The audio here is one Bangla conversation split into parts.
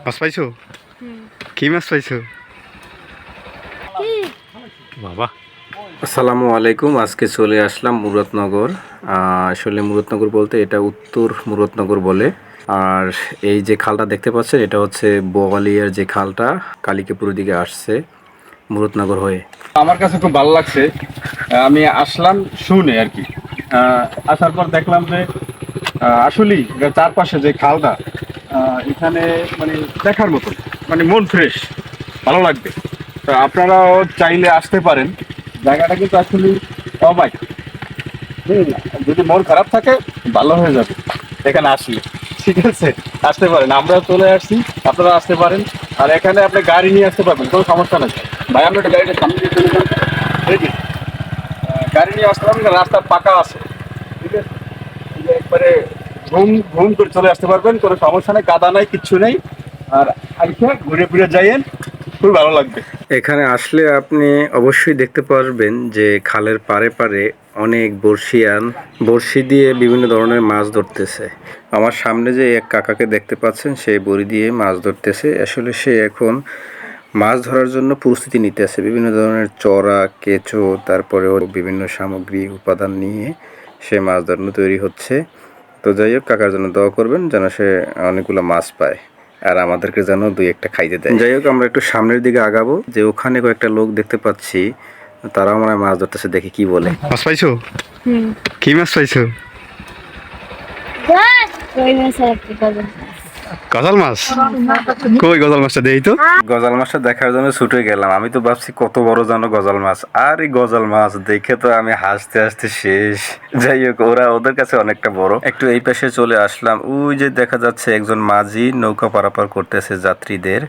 মাছ পাইছো? কি মাছ পাইছো বাবা? আসসালামু আলাইকুম। আজকে চলে আসলাম মুরাদনগর। আসলে মুরাদনগর বলতে এটা উত্তর মুরাদনগর বলে। আর এই যে খালটা দেখতে পাচ্ছেন এটা হচ্ছে বোয়ালিয়ার যে খালটা কালিকাপুরের দিকে আসছে মুরাদনগর হয়ে। আমার কাছে খুব ভালো লাগছে। আমি আসলাম শুনে আর কি, আসার পর দেখলাম যে আসলেই চারপাশে যে খালটা এখানে মানে দেখার মতো, মানে মন ফ্রেশ, ভালো লাগবে। তো আপনারাও চাইলে আসতে পারেন। জায়গাটা কিন্তু আসলে অবাক। যদি মন খারাপ থাকে ভালো হয়ে যাবে এখানে আসলে। ঠিক আছে, আসতে পারেন, আমরা চলে আসছি, আপনারা আসতে পারেন। আর এখানে আপনি গাড়ি নিয়ে আসতে পারবেন, কোনো সমস্যা নেই। ভাই আমরা একটা গাড়িটা সামনে দিয়ে চলে যান। গাড়ি নিয়ে আসতে পারবেন, রাস্তা পাকা আছে। ঠিক আছে, একবারে ঘুম ঘুম করে চলে আসতে পারবেন, কোনো সমস্যা নেই, কাদা নাই, কিচ্ছু নেই। আর আইসা ঘুরে ফিরে যাইয়েন, খুব ভালো লাগবে। এখানে আসলে আপনি অবশ্যই দেখতে পারবেন যে খালের পাড়ে পাড়ে অনেক বর্ষিয়ান বড়শি দিয়ে বিভিন্ন ধরনের মাছ ধরতেছে। আমার সামনে যে এক কাকাকে দেখতে পাচ্ছেন সে বড়ি দিয়ে মাছ ধরতেছে। আসলে সে এখন মাছ ধরার জন্য প্রস্তুতি নিতেছে, বিভিন্ন ধরনের চড়া, কেঁচো, তারপরে বিভিন্ন সামগ্রী উপাদান নিয়ে সে মাছ ধরানো তৈরি হচ্ছে। তো যাই হোক, কাকার জন্য দোয়া করবেন যেন সে অনেকগুলো মাছ পায় আর আমাদেরকে যেন দুই একটা খাইতে দেয়। যাই হোক, আমরা একটু সামনের দিকে আগাবো। যে ওখানে কয়েকটা লোক দেখতে পাচ্ছি, তারাও মনে হয় মাছ ধরতেছে, দেখি কি বলে। মাছ পাইছো? কি মাছ পাইছো? গজাল মাছ? কই গজাল মাছটা দেই তো। গজাল মাছটা দেখার জন্য ছুটে গেলাম। আমি তো ভাবছি কত বড় জানো গজাল মাছ, আর এই গজাল মাছ দেখে তো আমি হাসতে হাসতে শেষ। যাই হোক, ওদের কাছে অনেকটা বড়। একটু এই পাশে চলে আসলাম। ওই যে দেখা যাচ্ছে একজন মাঝি নৌকা পারাপার করতেছে যাত্রীদের।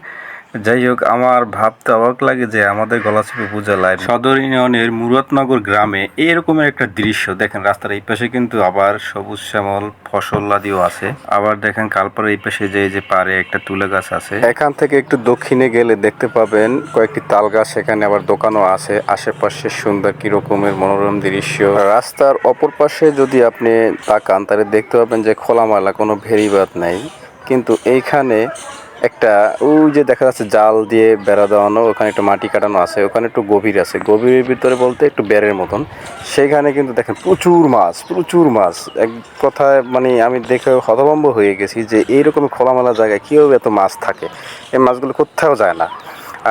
যাই হোক, আমার ভাবতে অবাক লাগে যে আমাদের গলাচিপা উপজেলায় সদর ইউনিয়নের মুরাদনগর গ্রামে এরকমের একটা দৃশ্য দেখেন। রাস্তার এই পাশে কিন্তু আবার সবুজ শ্যামল ফসল আদিও আছে। আবার দেখেন কালপাড়ের এই পাশে যে পারে একটা তুলে গাছ আছে। এখান থেকে একটু দক্ষিণে গেলে দেখতে পাবেন কয়েকটি তাল গাছ, সেখানে আবার দোকানও আছে। আশেপাশে সুন্দর কি রকমের মনোরম দৃশ্য। রাস্তার অপর পাশে যদি আপনি তাকান তাহলে দেখতে পাবেন যে খোলামেলা কোনো ভেরিবাদ নাই, কিন্তু এইখানে একটা ওই যে দেখা যাচ্ছে জাল দিয়ে বেড়া দেওয়ানো, ওখানে একটু মাটি কাটানো আছে, ওখানে একটু গভীর আছে, গভীরের ভিতরে বলতে একটু বেড়ের মতন। সেখানে কিন্তু দেখেন প্রচুর মাছ, প্রচুর মাছ। এক কথায় মানে আমি দেখে হতভম্ব হয়ে গেছি যে এইরকম খোলামেলা জায়গায় কীভাবে এত মাছ থাকে। এই মাছগুলো কোথাও যায় না,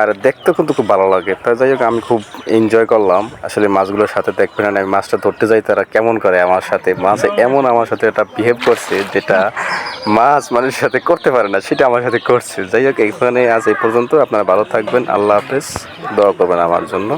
আর দেখতে কিন্তু খুব ভালো লাগে। তাই যাই হোক, আমি খুব এনজয় করলাম আসলে মাছগুলোর সাথে। দেখবেন আমি মাছটা ধরতে যাই, তারা কেমন করে আমার সাথে, মাছ এমন আমার সাথে একটা বিহেভ করছে যেটা মাছ মানুষের সাথে করতে পারে না, সেটা আমার সাথে করছে। যাই হোক, এখানে আজ এই পর্যন্ত। আপনারা ভালো থাকবেন, আল্লাহ হাফেজ, দোয়া করবেন আমার জন্য।